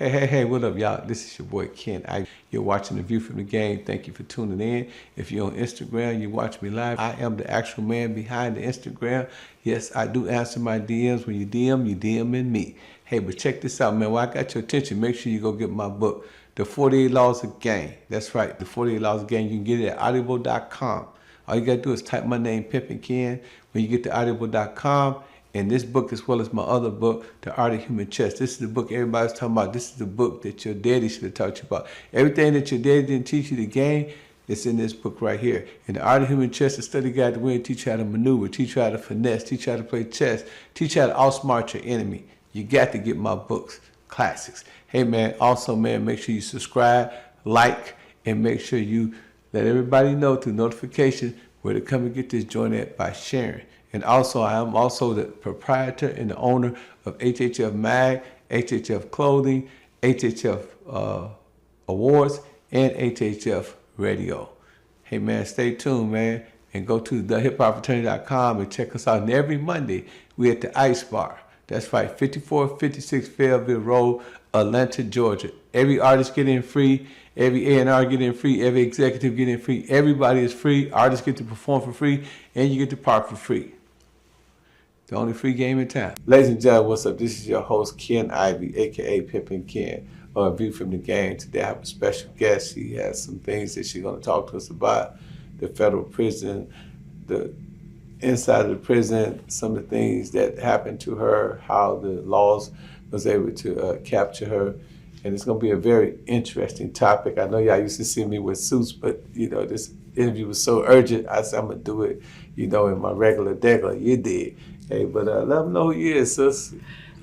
Hey, what up, y'all? This is your boy Ken. You're watching The View from the Game. Thank you for tuning in. If you're on Instagram, you watch me live. I am the actual man behind the Instagram. Yes, I do answer my DMs. When you DMing me. Hey, but check this out, man. While I got your attention, make sure you go get my book, The 48 Laws of Game. That's right, The 48 Laws of Game. You can get it at audible.com. All you got to do is type my name, Pimpin' Ken. When you get to audible.com, and this book, as well as my other book, The Art of Human Chess. This is the book everybody's talking about. This is the book that your daddy should have taught you about. Everything that your daddy didn't teach you the game, it's in this book right here. In The Art of Human Chess, a study guide to win, teach you how to maneuver, teach you how to finesse, teach you how to play chess, teach you how to outsmart your enemy. You got to get my books, classics. Hey, man, also, man, make sure you subscribe, like, and make sure you let everybody know through notification where to come and get this joint at by sharing. And also, I am also the proprietor and the owner of HHF Mag, HHF Clothing, HHF Awards, and HHF Radio. Hey, man, stay tuned, man, and go to thehiphopfraternity.com and check us out. And every Monday, we're at the Ice Bar. That's right, 5456 Fayetteville Road, Atlanta, Georgia. Every artist get in free. Every A&R get in free. Every executive get in free. Everybody is free. Artists get to perform for free, and you get to park for free. The only free game in town. Ladies and gentlemen, what's up? This is your host, Ken Ivy, a.k.a. Pimpin' Ken, on View from the Game. Today I have a special guest. She has some things that she's going to talk to us about. The federal prison, the inside of the prison, some of the things that happened to her, how the laws was able to capture her. And it's going to be a very interesting topic. I know y'all used to see me with suits, but, this interview was so urgent, I said I'm going to do it, in my regular. You did. Hey, but let them know who you is, sis.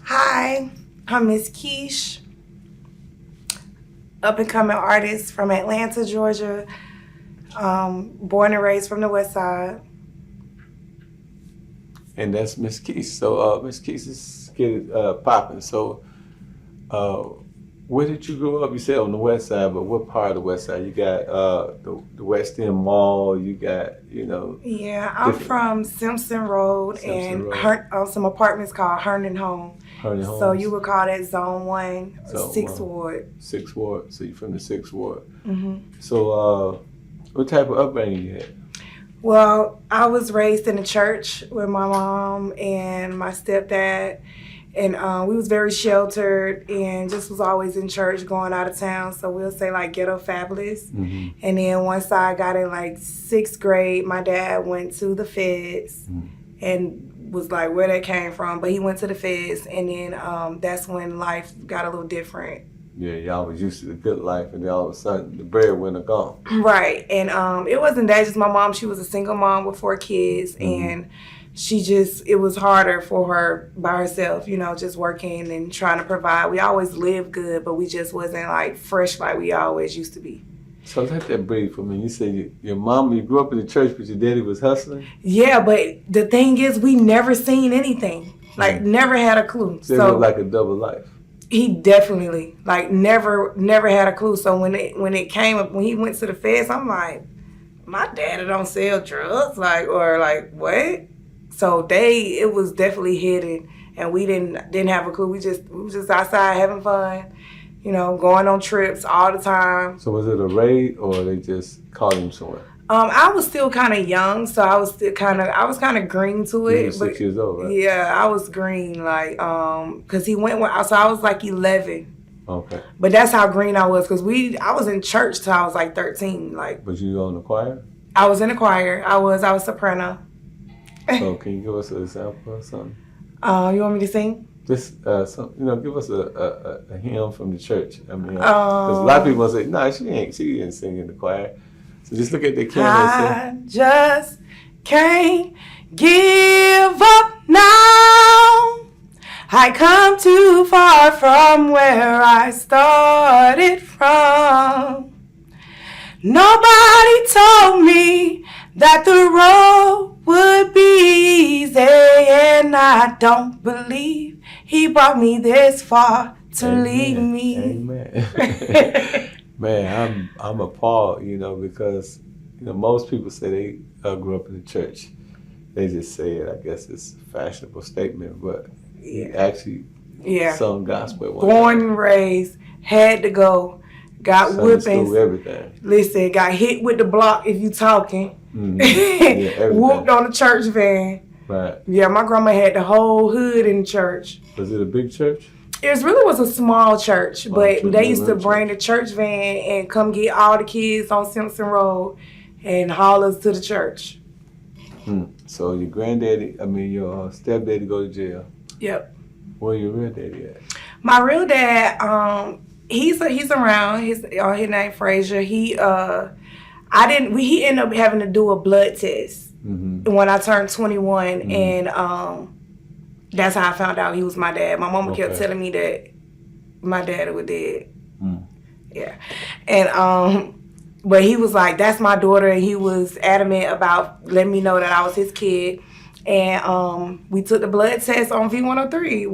Hi, I'm Miss Keish, up-and-coming artist from Atlanta, Georgia, born and raised from the West Side. And that's Miss Keish. So, Miss Keish, is get it popping. So, where did you grow up? You said on the West Side, but what part of the West Side? You got the West End Mall. You got, Yeah, I'm from Simpson Road and some apartments called Herndon Home. Herndon Homes. So you would call that Zone 1, Zone 6th 1. Ward. 6th Ward. So you're from the 6th Ward. Mm-hmm. So what type of upbringing you had? Well, I was raised in a church with my mom and my stepdad. And we was very sheltered and just was always in church, going out of town. So we'll say like ghetto fabulous. Mm-hmm. And then once I got in like 6th grade, my dad went to the feds and was like where that came from. But he went to the feds, and then that's when life got a little different. Yeah, y'all was used to the good life, and then all of a sudden the breadwinner gone. Right. And it wasn't that, just my mom. She was a single mom with 4 kids. Mm-hmm. And it was harder for her by herself, just working and trying to provide. We always lived good, but we just wasn't like fresh like we always used to be. So let that breathe for me. You said your mom, you grew up in the church, but your daddy was hustling? Yeah, but the thing is, we never seen anything. Like, never had a clue. So it was like a double life. He definitely, never had a clue. So when it came up, when he went to the feds, I'm like, my daddy don't sell drugs, or what? So it was definitely hidden, and we didn't have a clue. We was just outside having fun, going on trips all the time. So was it a raid, or they just caught him somewhere? I was still kind of young, so I was kind of green to it. You were 6 years old, right? Yeah, I was green, because he went, so I was like 11. Okay. But that's how green I was, because I was in church till I was like 13. But you were in the choir? I was in the choir. I was soprano. So can you give us an example or something? You want me to sing? Just give us a hymn from the church. I mean, because a lot of people say, "No, she didn't sing in the choir." So just look at the camera and say, I just can't give up now. I come too far from where I started from. Nobody told me that the road would be easy, and I don't believe he brought me this far to leave me. Amen. Man, I'm appalled, because most people say they grew up in the church. They just say it. I guess it's a fashionable statement, but he actually sung gospel. Born and raised Had to go. Got Sunday school, whoopings. everything. Listen, got hit with the block if you talking. Mm-hmm. Yeah, everything. Whooped on the church van. Right. Yeah, my grandma had the whole hood in church. Was it a big church? It really was a small church, but church, they used to church. bring the church van and come get all the kids on Simpson Road and haul us to the church. So your granddaddy, your stepdaddy go to jail. Yep. Where your real daddy at? My real dad, he's around. His name Frazier. He ended up having to do a blood test when I turned 21, and that's how I found out he was my dad. My mama kept telling me that my daddy was dead. Yeah, and but he was like, "That's my daughter," and he was adamant about letting me know that I was his kid. And we took the blood test on V103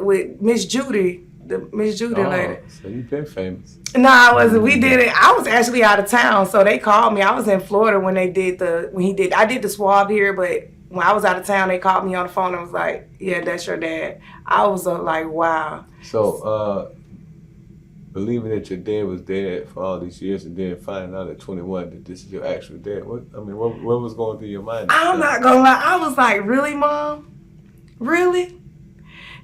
with Miss Judy, the Miss Judy lady. So you've been famous. No, I wasn't. We did it. I was actually out of town, so they called me. I was in Florida when I did the swab here, but when I was out of town, they called me on the phone and was like, "Yeah, that's your dad." I was like, "Wow." So, believing that your dad was dead for all these years and then finding out at 21 that this is your actual dad, what was going through your mind? I'm not gonna lie. I was like, "Really, Mom? Really?"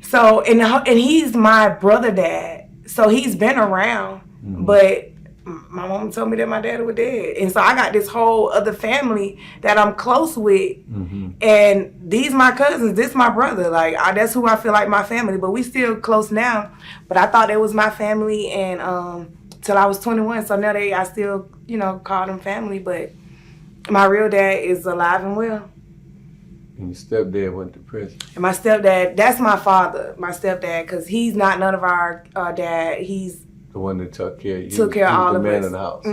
So, and he's my brother dad, so he's been around, but my mom told me that my dad was dead, and so I got this whole other family that I'm close with, and these my cousins, this my brother, like that's who I feel like my family, but we still close now. But I thought it was my family, and till I was 21, so now I still call them family, but my real dad is alive and well. And your stepdad went to prison. And my stepdad, that's my father, my stepdad, because he's not none of our dad. He's the one that took care of you. Took care of all the of man us. in the house.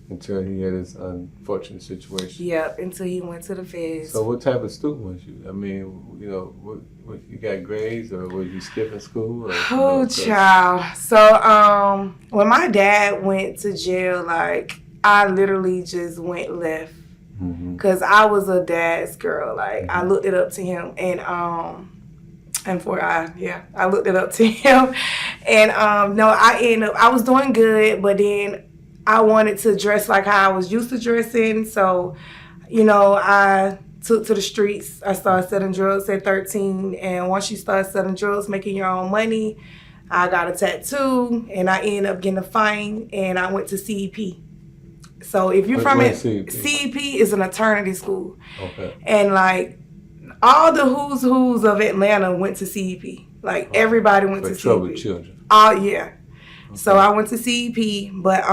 Until he had his unfortunate situation. Yep, until he went to the feds. So what type of student was you? What you got grades, or was you skipping school? Child. So when my dad went to jail, like I literally just went left. Cause I was a dad's girl. Like I looked it up to him, and I looked it up to him, and I was doing good, but then I wanted to dress like how I was used to dressing, so I took to the streets. I started selling drugs at 13, and once you start selling drugs, making your own money, I got a tattoo, and I ended up getting a fine, and I went to CEP. So if you're from it, CEP is an eternity school. Okay. And like all the who's of Atlanta went to CEP. Like everybody went to CEP. Troubled children. Oh yeah. Okay. So I went to CEP, but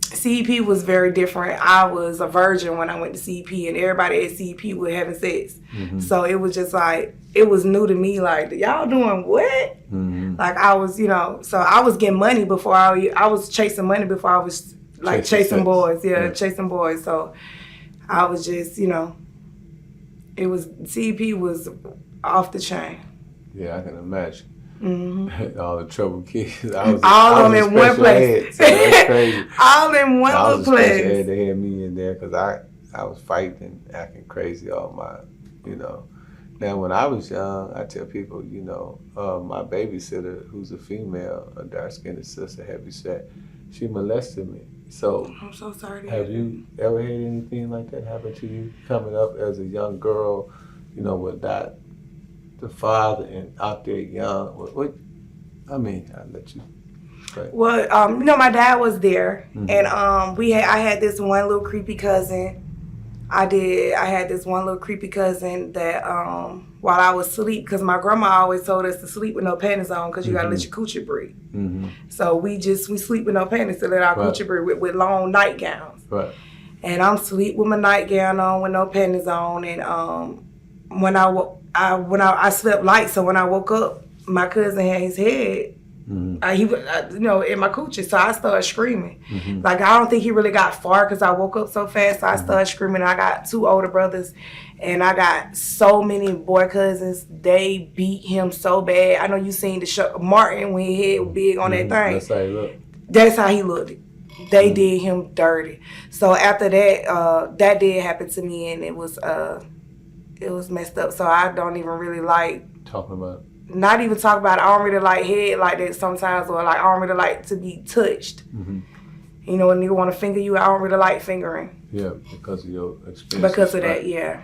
CEP was very different. I was a virgin when I went to CEP, and everybody at CEP was having sex. So it was just like, it was new to me. Like, y'all doing what? Like I was, so I was getting money before I was chasing money before I was like chasing boys. Yeah, chasing boys. So I was just, it was, CEP was off the chain. Yeah, I can imagine. All the troubled kids. I was all of them in one place. So that's crazy. All in one place. They had me in there because I was fighting and acting crazy all my, Now, when I was young, I tell people, my babysitter, who's a female, a dark-skinned sister, heavyset, she molested me. So I'm so sorry. Have you ever had anything like that happen to you coming up as a young girl, without the father and out there young? I'll let you. Well, my dad was there, and I had this one little creepy cousin. I had this one little creepy cousin that while I was asleep, because my grandma always told us to sleep with no panties on because you gotta let your coochie breathe. So we sleep with no panties to let our coochie breathe with long nightgowns. Right. And I'm asleep with my nightgown on with no panties on, and when I slept light, so when I woke up, my cousin had his head. He was, in my coochie, so I started screaming. Like I don't think he really got far because I woke up so fast. So I started screaming. I got 2 older brothers, and I got so many boy cousins. They beat him so bad. I know you seen the show Martin when his head was big on that thing. That's how he looked. That's how he looked. They did him dirty. So after that, that did happen to me, and it was messed up. So I don't even really like talking about it. not even talk about it. I don't really like head like that sometimes, or like I don't really like to be touched. You know, when you want to finger you, I don't really like fingering. Yeah, because of your experience. Because of that, yeah.